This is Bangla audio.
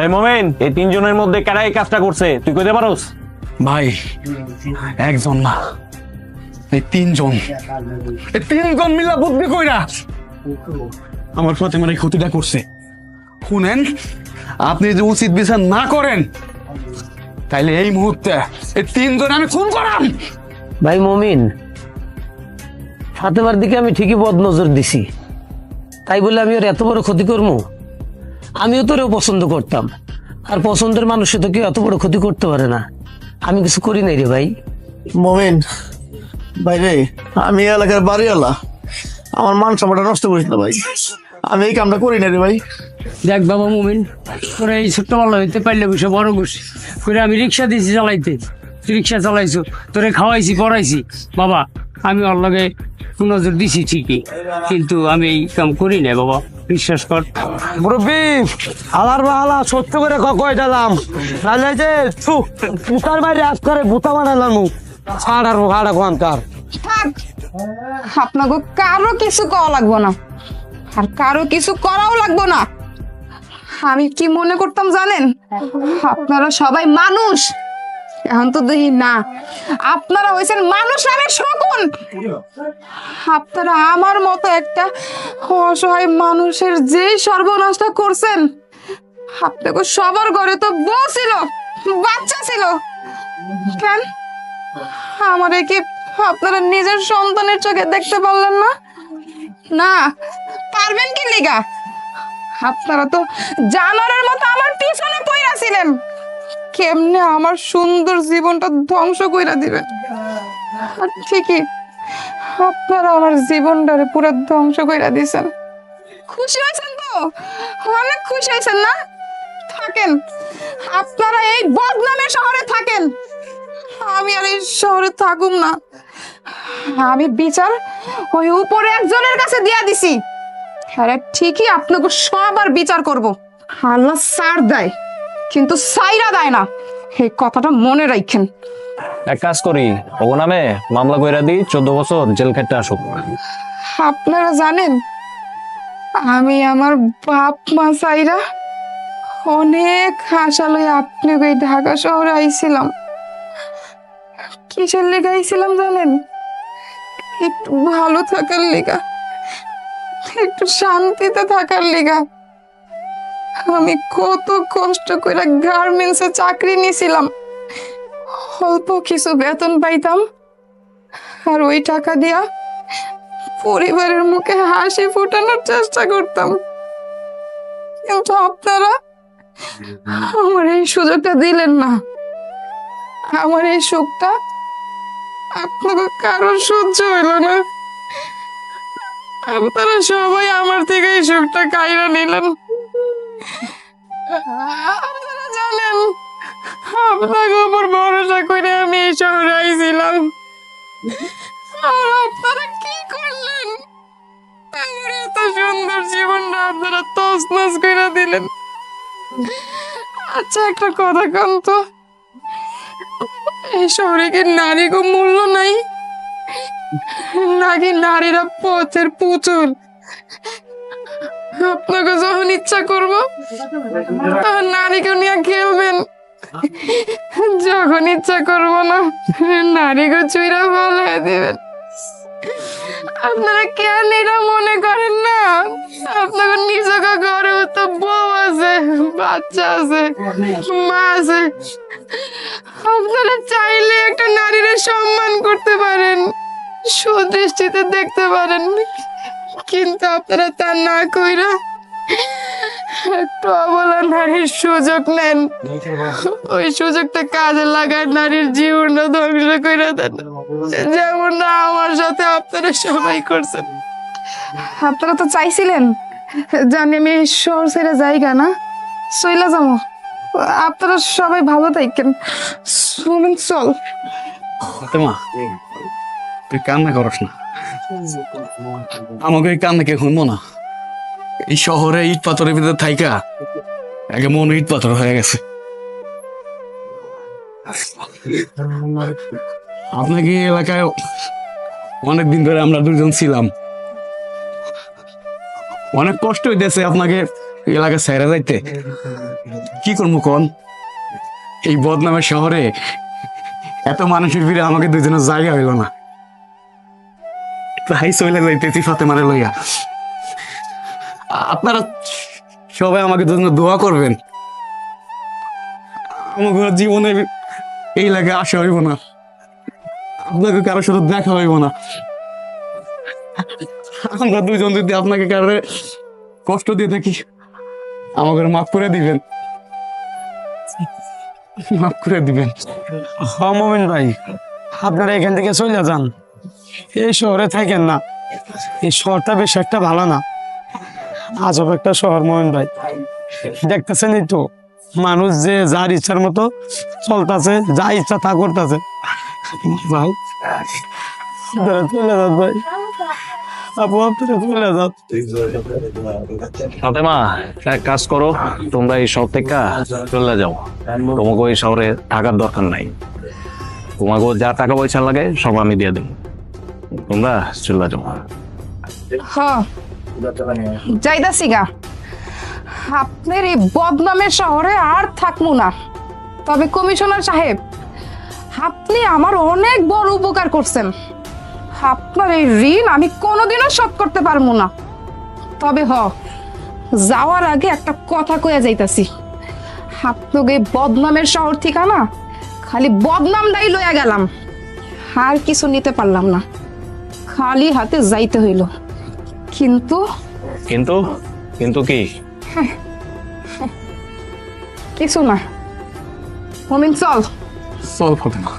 এই মোমেন, এই তিনজনের মধ্যে কারা এই কাজটা করছে তুই কইতে পারোস? ভাই একজন না, এই তিনজন মিলা বুদ্ধি কইরা আমার প্রতিমার এই ক্ষতিটা করছে। শুনেন, আপনি যদি উচিত বিচার না করেন তাইলে এই মুহূর্তে এই তিনজন আমি খুন করাম। ভাই মমিন, ফাতেমার দিকে আমি ঠিকই বদনজর দিছি, তাই বলে আমি ওর এত বড় ক্ষতি করবো? আমিও তোরেও পছন্দ করতাম, আর পছন্দের মানুষে তো কেউ এত বড় ক্ষতি করতে পারে না। আমি কিছু করি নাই রে ভাই। মোমেন ভাই রে, আমি এই এলাকার বাড়িওয়ালা, আমার মান সম্মানটা নষ্ট করিস না ভাই, আমি এই কামটা করি না রে ভাই। দেখ বাবা মুমিন, তোরা এই ছোট্টবেলা হইতে পারলে বসে বড় করছি করে আমি রিক্সা দিয়েছি চালাইতে, রিক্সা চালাইছো, তোরে খাওয়াইছি পড়াইছি বাবা। আমি ওর লগে নজর দিছি ঠিকই, কিন্তু আমি এই কাম করি না বাবা, বিশ্বাস কর। মুরব্বী, আলার বালা সত্য করে কয়টা দাম নাহলে যে পুতার বাইরে আজ করে ভূতা বানালাম ছাড় আর ভাড়া কোয়ান্তার। থাক, আপনাকে কারো কিছু করা লাগবো না, আর কারো কিছু করাও লাগবো না। আমি কি মনে করতাম জানেন, আপনারা সবাই মানুষ, এখন তো দেখি না আপনারা হয়েছেন মানুষ নামের শকুন। আপনারা আমার মতো একটা অসহায় মানুষের যেই সর্বনাশটা করছেন, আপনাকে সবার ঘরে তো বউ ছিল, বাচ্চা ছিল, কেন আমারে কি আপনারা নিজের সন্তানের চোখে দেখতে পারলেন না? না পারবেন কি লিগা? আপনারা তো জানোয়ারের মতো আমার পিছনে পইরা ছিলেন, কেমনে আমার সুন্দর জীবনটা ধ্বংস কইরা দিবেন। আর ঠিকই আপনারা আমার জীবনটারে পুরো ধ্বংস কইরা দিয়েছেন। খুশি হয়েছেন তো? অনেক খুশি হয়েছেন না? থাকেন, আপনারা এই বদনামের শহরে থাকেন, আমি আর এই শহরে থাকুম না। আমি বিচার ওই উপরে একজনের কাছে দিয়া দিছি, আরে ঠিকই আপনাকে সবার বিচার করব। আল্লাহ সার দেয় কিন্তু সাইরা দেয় না, এই কথাটা মনে রাখেন। এক কাজ করি, ও নামে মামলা কইরা দিই, 14 বছর জেল খেটে আসুক। আপনারা জানেন আমি আমার বাপ মা সাইরা অনেক আশা লই আপনি ওই ঢাকা শহরে আইছিলাম। কিসের লেগে আইছিলাম জানেন? একটু ভালো থাকার লেগা, একটু শান্তিতে থাকার লেগা। আমি কত কষ্ট করে গার্মেন্টসে চাকরি নিয়েছিলাম, অল্প কিছু বেতন পাইতাম, আর ওই টাকা দিয়া পরিবারের মুখে হাসি ফোটানোর চেষ্টা করতাম। কিন্তু আপনারা আমার এই সুযোগটা দিলেন না, আমার এই সুখটা আপনাকে কারোর সহ্য হইল না। আপনারা সবাই আমার থেকে এই সুখটা কাইরা নিলেন। আপনারা জানেন আপনাকে উপর ভরসা করে আমি এই শহরে আইছিলাম, আর আপনারা কি করলেন? আমার এত সুন্দর জীবনটা আপনারা তছনছ করে দিলেন। আচ্ছা একটা কথা কন তো, এই শহরে কি নারী কো মূল্য নাই, নাকি নারীরা পথের পুতুল? আপনাকে যখন ইচ্ছা করবো তখন নারীকে নিয়ে খেলবেন, যখন ইচ্ছা করবো না নারীকে চুইরা ফেলাই দিবেন। আপনারা কেন এটা মনে করেন না? আপনাদের নিজেকে ঘরেও তো বউ আছে, বাচ্চা আছে, মা আছে। আপনারা চাইলে একটা নারীর সম্মান করতে পারেন, সুদৃষ্টিতে দেখতে পারেন, কিন্তু আপনারা তা না কইরা একটু অবলা নারীর সুযোগ নেন, ওই সুযোগটা কাজে লাগায় নারীর জীবনটা ধ্বংস করে দেন, যেমন না আমার সাথে আপনারা সবাই করছেন। আপনারা তো চাইছিলেন জানি আমি শহর ছেড়ে জায়গা না চইলা যাবো, আপনারা সবাই ভালো থাকেন। চল ফাতেমা, তুই কান্না করস না, আমাকে এই কান্না কে শুনবো না। এই শহরে ইট পাথরের ভিতরে থাইকা আগে মন ইট পাথর হয়ে গেছে। আপনাকে এই এলাকায় অনেকদিন ধরে আমরা দুজন ছিলাম, অনেক কষ্ট হইতেছে আপনাকে এলাকা ছেড়ে যাইতে কি করবো কোন? এই বদনামের শহরে এত মানুষের ভিড়ে আমাকে দুজনের জায়গা হইল না, তাই চলে যাইতেছি ফাতেমারে লইয়া। আপনারা সবাই আমাকে দুজনে দোয়া করবেন, আমাকে জীবনে এই লাগে আসা হইব না, আপনাকে কারোর সাথে দেখা হইব না। আমরা দুজন যদি আপনাকে কারো কষ্ট দিয়ে থাকি আমাকে মাফ করে দিবেন, মাফ করে দিবেন। হ্যাঁ মোমিন ভাই, আপনারা এখান থেকে চলে যান, এই শহরে থাকেন না, এই শহরটা বেশ একটা ভালো না, আজব একটা শহর মোমিন ভাই। দেখতেছেনই তো মানুষ যে যার ইচ্ছার মতো চলতেছে, যা ইচ্ছা তা করতেছে। ভাই আপনারা চলে যান ভাই, আপু আপনারা চলে যান। ফাতেমা, এক কাজ করো, তোমরা এই শহর থেকে চলে যাও, তোমাকে ওই শহরে থাকার দরকার নাই, তোমাকে যা টাকা পয়সা লাগে সব আমি দিয়ে দেবো, তোমরা চলে যাও। হ যাইতাছি গা, আপনার এই বদনামের শহরে আর থাকবো না। তবে কমিশনার সাহেব, আপনি আমার অনেক বড় উপকার করছেন, আপনার এই ঋণ আমি কোনোদিনও শোধ করতে পারবো না। তবে যাওয়ার আগে একটা কথা কইয়া যাইতাছি, আপনাকে এই বদনামের শহর ঠিকানা খালি বদনামটাই লইয়া গেলাম, আর কিছু নিতে পারলাম না, খালি হাতে যাইতে হইল। কিন্তু কিন্তু কিন্তু কি? কিছু না। মমিন চল। চল ফাতেমা।